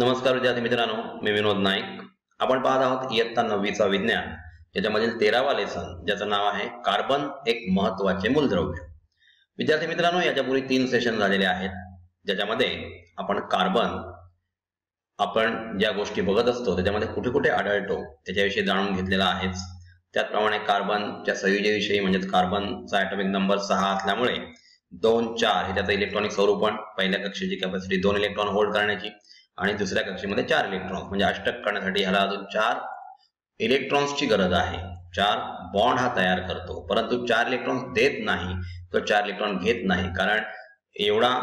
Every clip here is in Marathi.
नमस्कार विद्यार्थी मित्रांनो, मी विनोद नाईक. आपण पाहत आहोत इयत्ता 9वीचा विज्ञान, ज्याच्यामधील 13वा लेसन, ज्याचं नाव आहे कार्बन एक महत्त्वाचे मूलद्रव्य. विद्यार्थी मित्रांनो, याच्यापूर्वी 3 सेशन झालेले आहेत, ज्याच्यामध्ये आपण कार्बन आपण ज्या गोष्टी बघत असतो त्याच्यामध्ये कुठे कुठे आढळतो त्याच्याविषयी जाणून घेतलेला आहेच. त्याचप्रमाणे कार्बनच्या संयुजेविषयी म्हणजेच कार्बनचा ॲटॉमिक नंबर 6 असल्यामुळे 2, 4 हे त्याचं इलेक्ट्रॉनिक स्वरूपण, पहिल्या कक्षेची कॅपॅसिटी 2 इलेक्ट्रॉन होल्ड करण्याची आणि दुसऱ्या कक्षेमध्ये 4 इलेक्ट्रॉन्स, म्हणजे अष्टक करण्यासाठी ह्याला अजून 4 इलेक्ट्रॉन्सची गरज आहे. 4 बॉन्ड हा तयार करतो, परंतु 4 इलेक्ट्रॉन्स देत नाही, तो 4 इलेक्ट्रॉन घेत नाही, कारण एवढा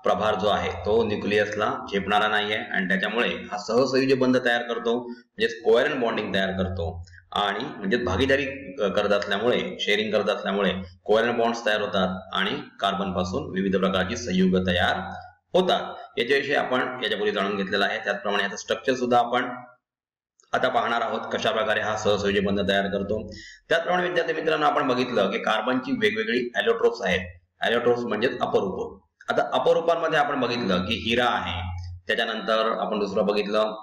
प्रभार जो आहे तो न्यूक्लियसला झेपणारा नाहीये आणि त्याच्यामुळे हा सहसंयोजी बंध तयार करतो, म्हणजे कोव्हॅलेंट बॉन्डिंग तयार करतो आणि म्हणजे भागीदारी करत असल्यामुळे, शेअरिंग करत असल्यामुळे कोव्हॅलेंट बॉन्ड्स तयार होतात आणि कार्बन पासून विविध प्रकारची संयुग तयार होतात. याच्याविषयी आपण याच्यापूर्वी जाणून घेतलेला आहे. त्याचप्रमाणे याचं स्ट्रक्चर सुद्धा आपण आता पाहणार आहोत, कशा प्रकारे हा सहसंयोजी बंध तयार करतो. त्याचप्रमाणे विद्यार्थी मित्रांनो, आपण बघितलं की कार्बनची वेगवेगळी ॲलोट्रोप्स आहेत. ॲलोट्रोप्स म्हणजे अपरूप. आता अपरूपांमध्ये आपण बघितलं की हिरा आहे, त्याच्यानंतर आपण दुसरं बघितलं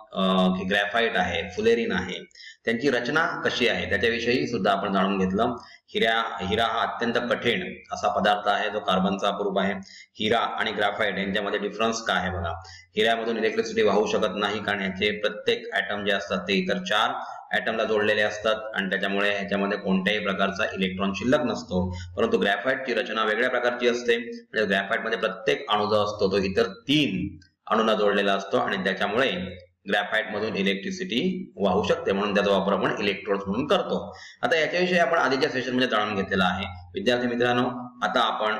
की ग्रॅफाइट आहे, फुलेरिन आहे. त्यांची रचना कशी आहे त्याच्याविषयी सुद्धा आपण जाणून घेतलं. हिरा हा अत्यंत कठीण असा पदार्थ आहे जो कार्बनचा अपरूप आहे. हिरा आणि ग्रॅफाइट यांच्यामध्ये डिफरन्स काय आहे बघा. हिऱ्यामधून इलेक्ट्रिसिटी वाहू शकत नाही, कारण ह्याचे प्रत्येक ॲटम जे असतात ते इतर 4 ॲटमला जोडलेले असतात आणि त्याच्यामुळे ह्याच्यामध्ये कोणत्याही प्रकारचा इलेक्ट्रॉन शिल्लक नसतो. परंतु ग्रॅफाइटची रचना वेगळ्या प्रकारची असते, म्हणजे ग्रॅफाइटमध्ये प्रत्येक अणू जो असतो तो इतर 3 अणूंना जोडलेला असतो आणि त्याच्यामुळे ग्रॅफाइट मधून इलेक्ट्रिसिटी वाहू शकते, म्हणून त्याचा वापर आपण इलेक्ट्रोड्स म्हणून करतो. आता याच्याविषयी आपण आधीच्या सेशन मध्ये जाणून घेतलेला आहे. विद्यार्थी मित्रांनो, आता आपण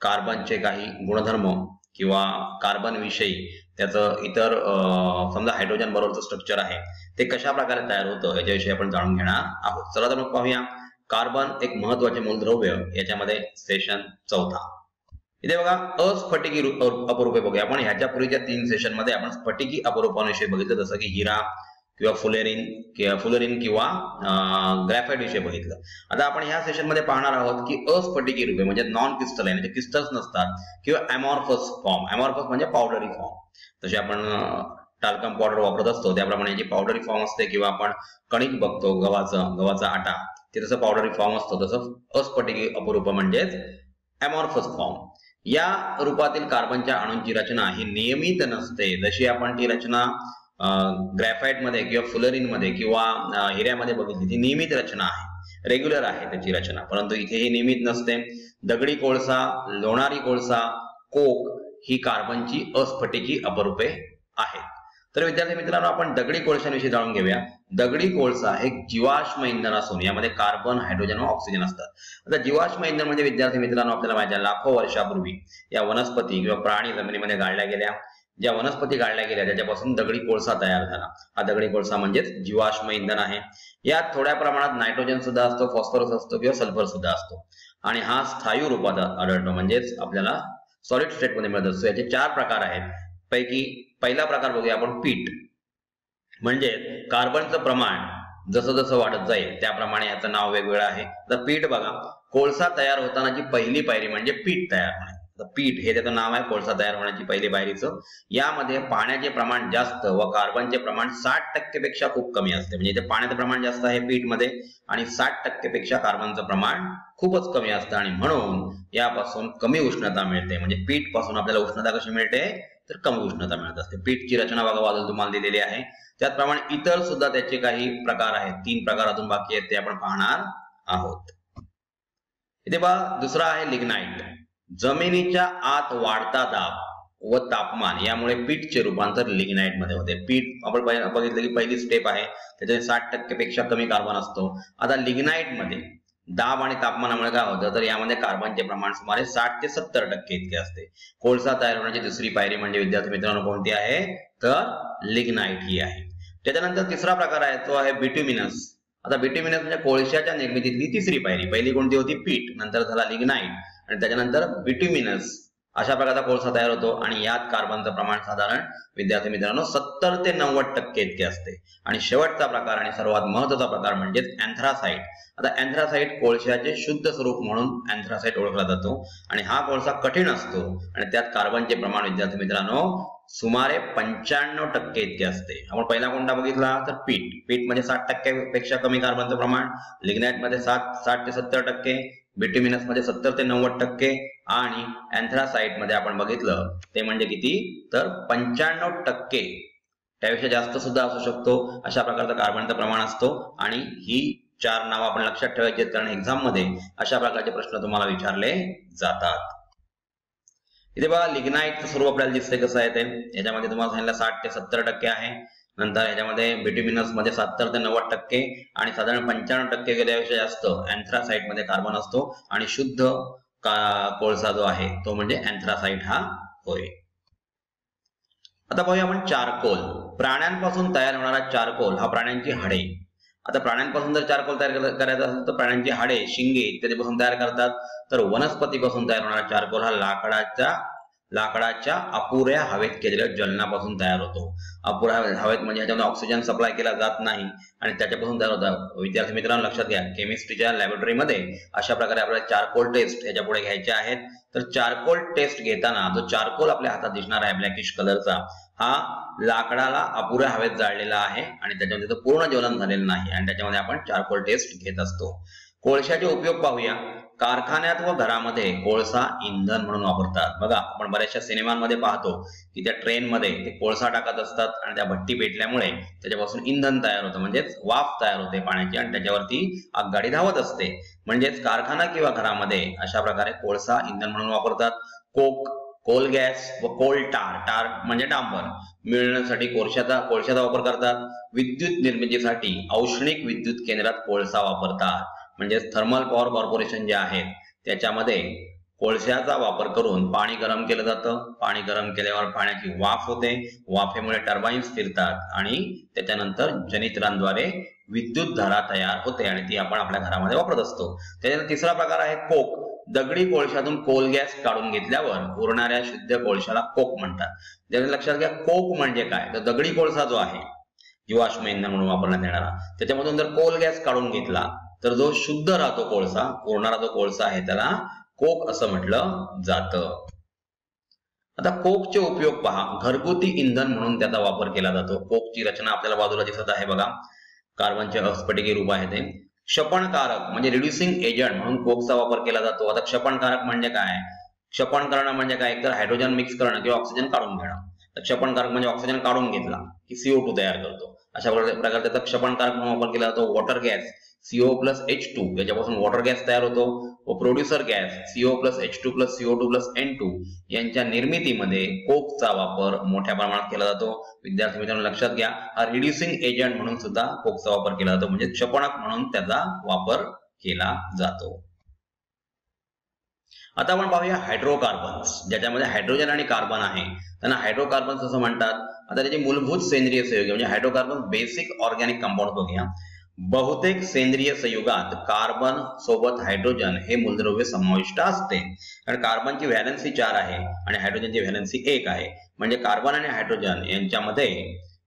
कार्बनचे काही गुणधर्म किंवा कार्बन विषयी त्याचं इतर समजा हायड्रोजन बरोबरचं स्ट्रक्चर आहे ते कशा प्रकारे तयार होतं याच्याविषयी आपण जाणून घेणार आहोत. चला तर मग पाहूया. कार्बन एक महत्त्वाचे मूलद्रव्य, याच्यामध्ये सेशन 4. इथे बघा, अस्फटिकी अपरूपे बघूया आपण. ह्याच्या पूर्वीच्या 3 सेशन मध्ये आपण स्फटिकी अपरूपांविषयी बघितलं, जसं की हिरा किंवा फुलेरिन किंवा ग्रॅफाइट विषयी बघितलं. आता आपण ह्या सेशन मध्ये पाहणार आहोत की अस्फटिकी रूपे म्हणजे नॉन क्रिस्टलाइन, म्हणजे क्रिस्टल्स नसतात, किंवा अमॉर्फस फॉर्म. अमॉर्फस म्हणजे पावडरी फॉर्म. जसे आपण टाल्कम पावडर वापरत असतो त्याप्रमाणे याची पावडरी फॉर्म असते, किंवा आपण कणिक बघतो गव्हाचा आटा, ते तसं पावडरी फॉर्म असतो. तसं अस्फटिकी अपरूप म्हणजेच अमॉर्फस फॉर्म. या रूपातील कार्बनच्या अणूंची रचना ही नियमित नसते. जशी आपण ती रचना ग्रॅफाइट मध्ये किंवा फुलरिन मध्ये किंवा हिऱ्यामध्ये बघितली, ती नियमित रचना आहे, रेग्युलर आहे त्याची रचना. परंतु इथे ही नियमित नसते. दगडी कोळसा, लोणारी कोळसा, कोक ही कार्बनची अस्फटिकी अपरूपे आहेत. तर विद्यार्थी मित्रांनो, आपण दगडी कोळशाविषयी जाणून घेऊया. दगडी कोळसा हे जीवाश्म इंधन असून यामध्ये कार्बन, हायड्रोजन व ऑक्सिजन असतात. आता जीवाश्म इंधन म्हणजे विद्यार्थी मित्रांनो, आपल्याला माहिती आहे लाखो वर्षापूर्वी या वनस्पती किंवा प्राणी जमिनीमध्ये गाळल्या गेल्या. ज्या वनस्पती गाळल्या गेल्या त्याच्यापासून दगडी कोळसा तयार झाला. हा दगडी कोळसा म्हणजेच जीवाश्म इंधन आहे. यात थोड्या प्रमाणात नायट्रोजन सुद्धा असतो, फॉस्फरस असतो किंवा सल्फर सुद्धा असतो आणि हा स्थायू रूपात आढळतो, म्हणजेच आपल्याला सॉलिड स्टेट मध्ये मिळत असतो. याचे 4 प्रकार आहेत. पैकी पहिला प्रकार बघूया आपण, पीठ. म्हणजे कार्बनचं प्रमाण जसं जसं वाढत जाईल त्याप्रमाणे याचं नाव वेगवेगळं आहे. तर पीठ बघा, कोळसा तयार होतानाची पहिली पायरी म्हणजे पीठ तयार होणे. तर पीठ हे त्याचं नाव आहे, कोळसा तयार होण्याची पहिली पायरीचं. यामध्ये पाण्याचे प्रमाण जास्त व कार्बनचे प्रमाण 60% पेक्षा खूप कमी असते. म्हणजे इथे पाण्याचं प्रमाण जास्त आहे पीठ मध्ये आणि 60% पेक्षा कार्बनचं प्रमाण खूपच कमी असतं आणि म्हणून यापासून कमी उष्णता मिळते. म्हणजे पीठ पासून आपल्याला उष्णता कशी मिळते, तर कमी उष्णता मिळत असते. पीठची रचना बघा बाजूला तुम्हाला दिलेली आहे. त्याचप्रमाणे इतर सुद्धा त्याचे काही प्रकार आहेत. 3 प्रकार अजून बाकी आहेत, ते आपण पाहणार आहोत. इथे पहा, दुसरा आहे लिग्नाइट. जमिनीच्या आत वाढता दाब व तापमान यामुळे पीठचे रूपांतर लिग्नाइट मध्ये होते. पीठ आपण बघितलं की पहिली स्टेप आहे, त्याच्यात 60% पेक्षा कमी कार्बन असतो. आता लिग्नाइट मध्ये दाब आणि तापमानामुळे काय होतं, तर यामध्ये कार्बनचे प्रमाण सुमारे 60 ते 70% इतके असते. कोळसा तयार होण्याची दुसरी पायरी म्हणजे विद्यार्थी मित्रांनो कोणती आहे, तर लिग्नाइट ही आहे. त्याच्यानंतर तिसरा प्रकार आहे, तो आहे बिट्युमिनस. आता बिट्युमिनस म्हणजे कोळशाच्या निर्मितीतली तिसरी पायरी. पहिली कोणती होती, पीठ, नंतर झाला लिग्नाइट आणि त्याच्यानंतर बिट्युमिनस. अशा प्रकारचा कोळसा तयार होतो आणि यात कार्बनचं प्रमाण साधारण विद्यार्थी मित्रांनो 70 ते 90% इतके असते. आणि शेवटचा प्रकार आणि सर्वात महत्त्वाचा प्रकार म्हणजे अँथ्रासाइट. आता अँथ्रासाइट कोळशाचे शुद्ध स्वरूप म्हणून अँथ्रासाइट ओळखला जातो आणि हा कोळसा कठीण असतो आणि त्यात कार्बनचे प्रमाण विद्यार्थी मित्रांनो सुमारे 95% इतके असते. आपण पहिला कोणता बघितला तर पीठ मध्ये 60% पेक्षा कमी कार्बनचं प्रमाण, लिग्नाइट मध्ये 60 ते 70%, बिट्युमिनस मध्ये 70 ते 90% आणि अँथ्रासाइट मध्ये आपण बघितलं ते म्हणजे किती तर 95%. त्यापेक्षा जास्त सुद्धा असू शकतो. अशा प्रकारचं कार्बनचं प्रमाण असतो आणि ही 4 नावं आपण लक्षात ठेवायची आहेत, कारण एक्झाम मध्ये अशा प्रकारचे प्रश्न तुम्हाला विचारले जातात. इथे बघा लिग्नाइटचं स्वरूप आपल्याला दिसते कसं आहे ते. याच्यामध्ये तुम्हाला सांगितलं 60 ते 70% आहे. नंतर याच्यामध्ये बिट्युमिनस मध्ये 70 ते 90% आणि साधारण 95% गेल्यापेक्षा जास्त अँथ्रासाइट मध्ये कार्बन असतो आणि शुद्ध कोळसा जो आहे तो म्हणजे अँथ्रासाइट हा होय. आता पाहूया आपण चारकोल. प्राण्यांपासून तयार होणारा चारकोल हा प्राण्यांची हाडे. आता प्राण्यांपासून जर चारकोल तयार करायचा असेल तर प्राण्यांची हाडे, शिंगे इत्यादीपासून तयार करतात. तर वनस्पतीपासून तयार होणारा चारकोल हा लाकडाच्या अपुऱ्या हवेत केलेल्या ज्वलनापासून तयार होतो. अपुऱ्या हवेत म्हणजे ह्याच्यामध्ये ऑक्सिजन सप्लाय केला जात नाही आणि त्याच्यापासून तयार होतात. विद्यार्थी मित्रांनो लक्षात घ्या, केमिस्ट्रीच्या लॅबोरेटरीमध्ये अशा प्रकारे आपल्याला चारकोल टेस्ट याच्या पुढे घ्यायचे आहेत. तर चारकोल टेस्ट घेताना जो चारकोल आपल्या हातात दिसणार आहे ब्लॅकिश कलरचा, हा लाकडाला अपुऱ्या हवेत जाळलेला आहे आणि त्याच्यामध्ये तो पूर्ण ज्वलन झालेलं नाही आणि त्याच्यामध्ये आपण चारकोल टेस्ट घेत असतो. कोळशाचे उपयोग पाहूया. कारखान्यात व घरामध्ये कोळसा इंधन म्हणून वापरतात. बघा आपण बऱ्याचशा सिनेमांमध्ये पाहतो की त्या ट्रेन मध्ये ते कोळसा टाकत असतात आणि त्या भट्टी पेटल्यामुळे त्याच्यापासून इंधन तयार होतं, म्हणजेच वाफ तयार होते पाण्याची आणि त्याच्यावरती आगगाडी धावत असते. म्हणजेच कारखाना किंवा घरामध्ये अशा प्रकारे कोळसा इंधन म्हणून वापरतात. कोल गॅस व कोल टार म्हणजे डांबर मिळवण्यासाठी कोळशाचा वापर करतात. विद्युत निर्मितीसाठी औष्णिक विद्युत केंद्रात कोळसा वापरतात. म्हणजे थर्मल पॉवर कॉर्पोरेशन जे आहेत त्याच्यामध्ये कोळशाचा वापर करून पाणी गरम केलं जातं. पाणी गरम केल्यावर पाण्याची वाफ होते. वाफेमुळे टर्बाईन्स फिरतात आणि त्याच्यानंतर जनित्रांद्वारे विद्युत धारा तयार होते आणि ती आपण आपल्या घरामध्ये वापरत असतो. त्याच्यानंतर तिसरा प्रकार आहे कोक. दगडी कोळशातून कोल गॅस काढून घेतल्यावर उरणाऱ्या शुद्ध कोळशाला कोक म्हणतात. त्याच्या लक्षात घ्या कोक म्हणजे काय तर दगडी कोळसा जो आहे जीवाश्म इंधन म्हणून वापरण्यात येणारा, त्याच्यामधून जर कोल गॅस काढून घेतला तर जो शुद्ध राहतो कोळसा, उरणारा जो कोळसा आहे त्याला कोक असं म्हटलं जातं. आता कोकचे उपयोग पहा. घरगुती इंधन म्हणून त्याचा वापर केला जातो. कोकची रचना आपल्याला बाजूला दिसत आहे बघा. कार्बनचे अस्फटिकी रूप आहे ते. क्षपणकारक म्हणजे रिड्युसिंग एजंट म्हणून कोकचा वापर केला जातो. आता क्षपणकारक म्हणजे काय? क्षपण करणं म्हणजे काय? तर हायड्रोजन मिक्स करणं किंवा ऑक्सिजन काढून घेणं. तर क्षपणकारक म्हणजे ऑक्सिजन काढून घेतला की CO2 तयार करतो. अशा प्रकारे त्याचा क्षपणकारक म्हणून वापर केला जातो. वॉटर गॅस CO+H2 याच्यापासून वॉटर गॅस तयार होतो व प्रोड्युसर गॅस CO+H2+CO2+N2 यांच्या निर्मितीमध्ये कोकचा वापर मोठ्या प्रमाणात केला जातो. विद्यार्थी मित्रांनो लक्षात घ्या, हा रिड्युसिंग एजंट म्हणून सुद्धा कोकचा वापर केला जातो, म्हणजे क्षपणक म्हणून त्याचा वापर केला जातो. आता आपण पाहूया हायड्रोकार्बन्स, ज्याच्यामध्ये हायड्रोजन आणि कार्बन आहे त्यांना हायड्रोकार्बन्स असं म्हणतात. आता त्याचे मूलभूत सेंद्रिय संयुगे म्हणजे हायड्रोकार्बन बेसिक ऑर्गॅनिक कंपाऊंड बघूया. बहुतेक सेंद्रिय संयुगात कार्बन सोबत हायड्रोजन हे मूलद्रव्य समाविष्ट असते. कारण कार्बनची व्हॅलेन्सी 4 आहे आणि हायड्रोजनची व्हॅलेन्सी 1 आहे. म्हणजे कार्बन आणि हायड्रोजन यांच्यामध्ये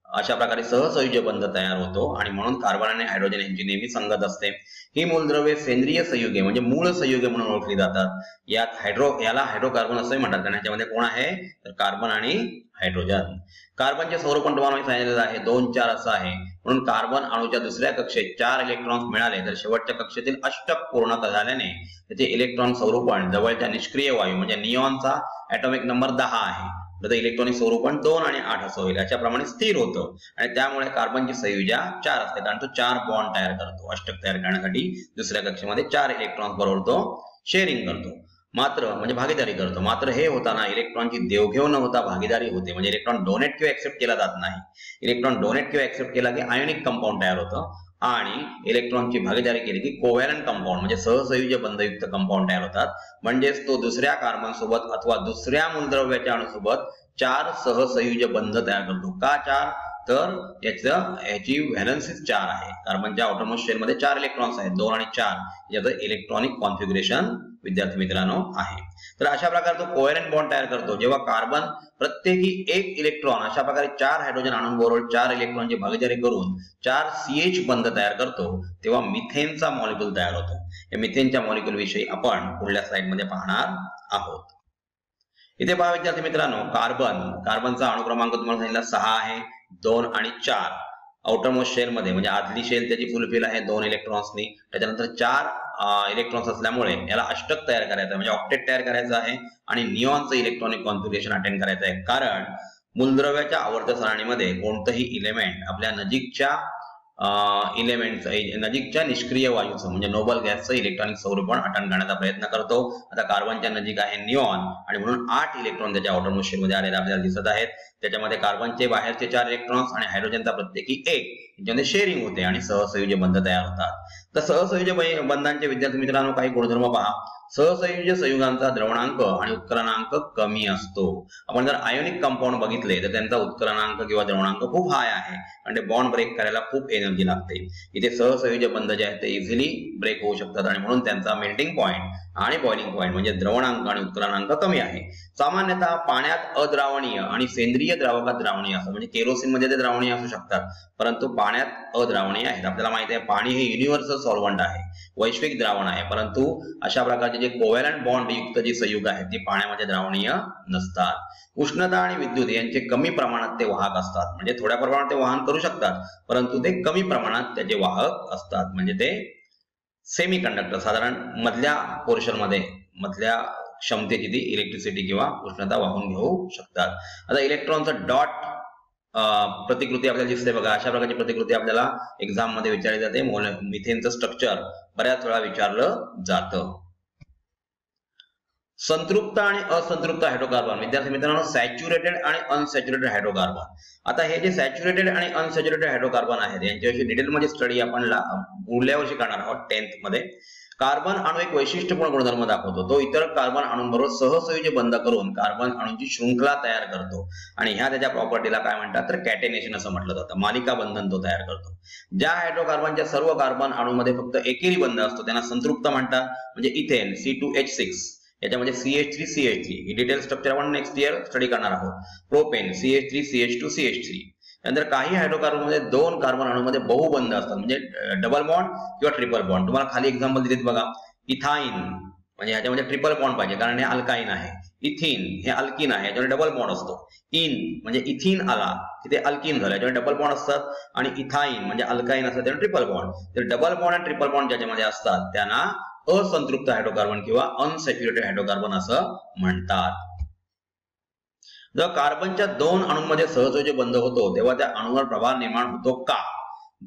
अशा प्रकारे सहसंयुज बंध तयार होतो आणि म्हणून कार्बन आणि हायड्रोजन यांची नेहमी संगत असते. ही मूलद्रव्ये सेंद्रिय संयुगे म्हणजे मूळ संयुगे म्हणून ओळखली जातात. याला हायड्रोकार्बन असंही म्हणतात. कारण याच्यामध्ये कोण आहे तर कार्बन आणि हायड्रोजन. कार्बनचे सौरपण तुम्हाला सांगितलेलं आहे 2-4 असं आहे. म्हणून कार्बन अणूच्या दुसऱ्या कक्षेत 4 इलेक्ट्रॉन्स मिळाले तर शेवटच्या कक्षेतील अष्टक पूर्ण झाल्याने त्याचे इलेक्ट्रॉन सौरपण जवळच्या निष्क्रिय वायू म्हणजे निऑनचा ॲटॉमिक नंबर 10 आहे. तर इलेक्ट्रॉनिक स्वरूपण 2 आणि 8 असं होईल. अशाप्रमाणे स्थिर होतं आणि त्यामुळे कार्बनची संयुजा 4 असते कारण तो 4 बॉन्ड तयार करतो. अष्टक तयार करण्यासाठी दुसऱ्या कक्षेमध्ये 4 इलेक्ट्रॉन्स बरोबर तो शेअरिंग करतो, मात्र म्हणजे भागीदारी करतो. मात्र हे होताना इलेक्ट्रॉनची देवघेव न होता भागीदारी होते. म्हणजे इलेक्ट्रॉन डोनेट किंवा एक्सेप्ट केला जात नाही. इलेक्ट्रॉन डोनेट किंवा एक्सेप्ट केला की आयोनिक कंपाऊंड तयार होतं आणि इलेक्ट्रॉनची भागीदारी केली की कोव्हॅलंट कंपाऊंड म्हणजे सहसंयुज बंधयुक्त कंपाऊंड तयार होतात. म्हणजेच तो दुसऱ्या कार्बन सोबत अथवा दुसऱ्या मूलद्रव्याच्या अणूसोबत 4 सहसंयुज बंध तयार करतो. का 4? तर याची व्हॅलेन्सी 4 आहे. कार्बनच्या आउटरमोस्ट शेल मध्ये 4 इलेक्ट्रॉन्स आहेत, 2 आणि 4 याचं इलेक्ट्रॉनिक कॉन्फिगरेशन विद्यार्थी मित्रांनो आहे. तर अशा प्रकारे तो कोव्हॅलंट बॉन्ड तयार करतो. जेव्हा कार्बन प्रत्येकी 1 इलेक्ट्रॉन अशा प्रकारे 4 हायड्रोजन अणूंबरोबर 4 इलेक्ट्रॉनची भागीदारी करून 4 CH बंध तयार करतो, तेव्हा मिथेनचा मॉलिक्यूल तयार होतो. या मिथेनच्या मॉलिक्यूल विषयी आपण पुढल्या स्लाइड मध्ये पाहणार आहोत. इथे पहा विद्यार्थी मित्रांनो, कार्बनचा अणु क्रमांक तुम्हाला सांगितला 6 आहे, 2 आणि 4. आउटर मोस्ट शेल मध्ये म्हणजे आतली शेल त्याची फुलफिल आहे 2 इलेक्ट्रॉन्सनी, त्याच्यानंतर 4 इलेक्ट्रॉन्स असल्यामुळे याला अष्टक तयार करायचं म्हणजे ऑक्टेट तयार करायचं आहे आणि निऑनचं इलेक्ट्रॉनिक कॉन्फिगरेशन अटेंड करायचं आहे. कारण मूलद्रव्याच्या आवर्त सारणीमध्ये कोणतंही इलेमेंट आपल्या नजीकच्या नजीकच्या निष्क्रिय वायूचं म्हणजे नोबल गॅसचं इलेक्ट्रॉनिक स्वरूपण अटेंड करण्याचा प्रयत्न करतो. आता कार्बनच्या नजीक आहे निऑन आणि म्हणून 8 इलेक्ट्रॉन त्याच्या आउटर मोस्ट शेल मध्ये आलेले आपल्याला दिसत आहेत. त्याच्यामध्ये कार्बनचे बाहेरचे 4 इलेक्ट्रॉन्स आणि हायड्रोजनचा प्रत्येकी 1 यांच्यामध्ये शेअरिंग होते आणि सहसंयोजी बंध तयार होतात. तर सहसंयोजी बंधांचे विद्यार्थी मित्रांनो काही गुणधर्म पहा. सहसंयोजी संयुगांचा द्रवणांक आणि उत्कलनांक कमी असतो. आपण जर आयोनिक कंपाऊंड बघितले तर त्यांचा उत्कलनांक किंवा द्रवणांक खूप हाय आहे आणि ते बॉन्ड ब्रेक करायला खूप एनर्जी लागते. इथे सहसंयोजी बंध जे आहेत ते इझिली ब्रेक होऊ शकतात आणि म्हणून त्यांचा मेल्टिंग पॉइंट आणि बॉइलिंग पॉइंट म्हणजे द्रवणांक आणि उत्कलनांक कमी आहे. सामान्यतः पाण्यात अद्रावणीय आणि सेंद्रिय द्रावकात द्रावणीय असतात म्हणजे केरोसिन मध्ये ते द्रावणीय असू शकतात, परंतु पाण्यात अद्रावणीय आहेत. आपल्याला माहिती आहे पाणी हे युनिव्हर्सल सॉल्व्हंट आहे, वैश्विक द्रावण आहे, परंतु अशा प्रकारचे जे कोव्हॅलंट बॉन्ड युक्त जी संयुग आहेत ती पाण्यामध्ये द्रावणीय नसतात. उष्णता आणि विद्युत यांचे कमी प्रमाणात ते वाहक असतात म्हणजे थोड्या प्रमाणात ते वहन करू शकतात, परंतु ते कमी प्रमाणात त्याचे वाहक असतात म्हणजे ते सेमी कंडक्टर साधारण मधल्या पोर्शन मध्ये मधल्या क्षमतेची ती इलेक्ट्रिसिटी किंवा उष्णता वाहून घेऊ शकतात. आता इलेक्ट्रॉनचं डॉट प्रतिकृती आपल्याला दिसते बघा. अशा प्रकारची प्रतिकृती आपल्याला एक्झाम मध्ये विचारली जाते. मिथेनचं स्ट्रक्चर बऱ्याच वेळा विचारलं जातं. संतृप्त आणि असंतृप्त हायड्रोकार्बन विद्यार्थी मित्रांनो, सॅच्युरेटेड आणि अनसॅच्युरेटेड हायड्रोकार्बन. आता हे जे सॅच्युरेटेड आणि अनसॅच्युरेटेड हायड्रोकार्बन आहेत यांच्याविषयी डिटेलमध्ये स्टडी आपण पुढल्या वर्षी करणार आहोत 10th मध्ये. कार्बन अणू एक वैशिष्ट्यपूर्ण गुणधर्म दाखवतो. तो इतर कार्बन अणूंबरोबर सहसंयोजी बंध करून कार्बन अणूंची शृंखला तयार करतो आणि ह्या त्याच्या प्रॉपर्टीला काय म्हणतात तर कॅटेनेशन असं म्हटलं जातं. मालिका बंधन तो तयार करतो. ज्या हायड्रोकार्बनच्या सर्व कार्बन अणूमध्ये फक्त एकेरी बंध असतो त्यांना संतृप्त म्हणतात. म्हणजे इथेन C2H6 याच्यामध्ये CH3CH3 ही डिटेल स्ट्रक्चर आपण नेक्स्ट इयर स्टडी करणार आहोत. Propane CH3CH2CH3. नंतर काही हायड्रोकार्बन मध्ये 2 कार्बन अणूमध्ये बहुबंध असतात म्हणजे डबल बॉन्ड किंवा ट्रिपल बॉन्ड. तुम्हाला खाली एक्झाम्पल दिलेत बघा. इथाईन म्हणजे ह्याच्यामध्ये ट्रिपल बॉन्ड पाहिजे कारण हे अल्काईन आहे. इथिन हे अल्किन आहे याच्यामध्ये डबल बॉन्ड असतो. इन म्हणजे इथिन आला की ते अल्किन झालं याच्यामध्ये डबल बॉन्ड असतात आणि इथाईन म्हणजे अल्काईन असतात त्याच्यामध्ये ट्रिपल बॉन्ड. तर डबल बॉन्ड आणि ट्रिपल बॉन्ड ज्याच्यामध्ये असतात त्यांना असंतृप्त हायड्रोकार्बन किंवा अनसॅच्युरेटेड हायड्रोकार्बन असं म्हणतात. जेव्हा कार्बनच्या 2 अणूंमध्ये सहसंयोजी बंध होतो तेव्हा त्या अणूवर प्रभाव निर्माण होतो का?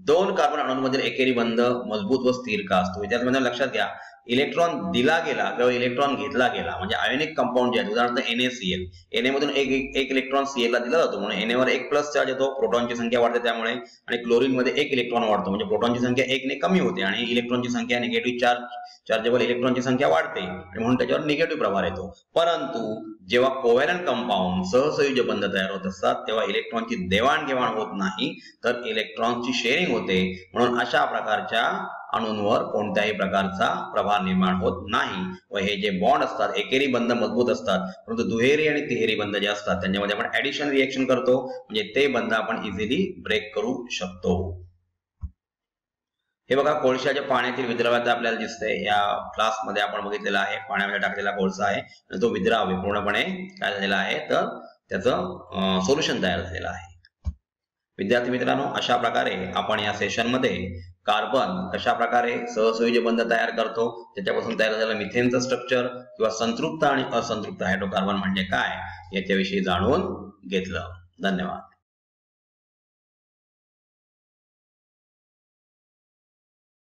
2 कार्बन अणूंमधील एकेरी बंध मजबूत व स्थिर का असतो? विद्यार्थ्यांना लक्षात घ्या, इलेक्ट्रॉन दिला गेला किंवा इलेक्ट्रॉन घेतला गेला म्हणजे आयोनिक कंपाऊंड जे आहे उदाहरणार्थ NaCl, Na मधून एक इलेक्ट्रॉन Cl ला दिला जातो म्हणून Na वर 1 प्लस चार्ज येतो, प्रोटॉनची संख्या वाढते त्यामुळे. आणि क्लोरीन मध्ये 1 इलेक्ट्रॉन वाढतो म्हणजे प्रोटॉनची संख्या 1 ने कमी होते आणि इलेक्ट्रॉनची संख्या निगेटिव्ह चार्जेबल इलेक्ट्रॉनची संख्या वाढते आणि म्हणून त्याच्यावर निगेटिव्ह प्रभाव येतो. परंतु जेव्हा कोव्हॅलंट कंपाऊंड सहसंयोजी बंध तयार होत असतात तेव्हा इलेक्ट्रॉनची देवाणघेवाण होत नाही तर इलेक्ट्रॉनची शेअरिंग होते. म्हणून अशा प्रकारच्या अणूंवर कोणत्याही प्रकारचा प्रभाव निर्माण होत नाही व हे जे बॉन्ड असतात एकेरी बंध मजबूत असतात, परंतु दुहेरी आणि तिहेरी बंध जे असतात त्यांच्यामध्ये आपण ऍडिशन रिएक्शन करतो म्हणजे ते बंध आपण इझिली ब्रेक करू शकतो. हे बघा कोळशाच्या पाण्यातील विद्राव्यात आपल्याला दिसतंय. या क्लासमध्ये आपण बघितलेला आहे पाण्यामध्ये टाकलेला कोळसा आहे आणि तो विद्राव्य पूर्णपणे काय झालेला आहे तर त्याचं सोल्युशन तयार झालेलं आहे. विद्यार्थी मित्रांनो, अशा प्रकारे आपण या सेशनमध्ये कार्बन कशा प्रकारे सहसंयोजी बंध तयार करतो, त्याच्यापासून तयार झालेलं मिथेनचं स्ट्रक्चर किंवा संतृप्त आणि असंतृप्त हायड्रोकार्बन म्हणजे काय याच्याविषयी जाणून घेतलं. धन्यवाद.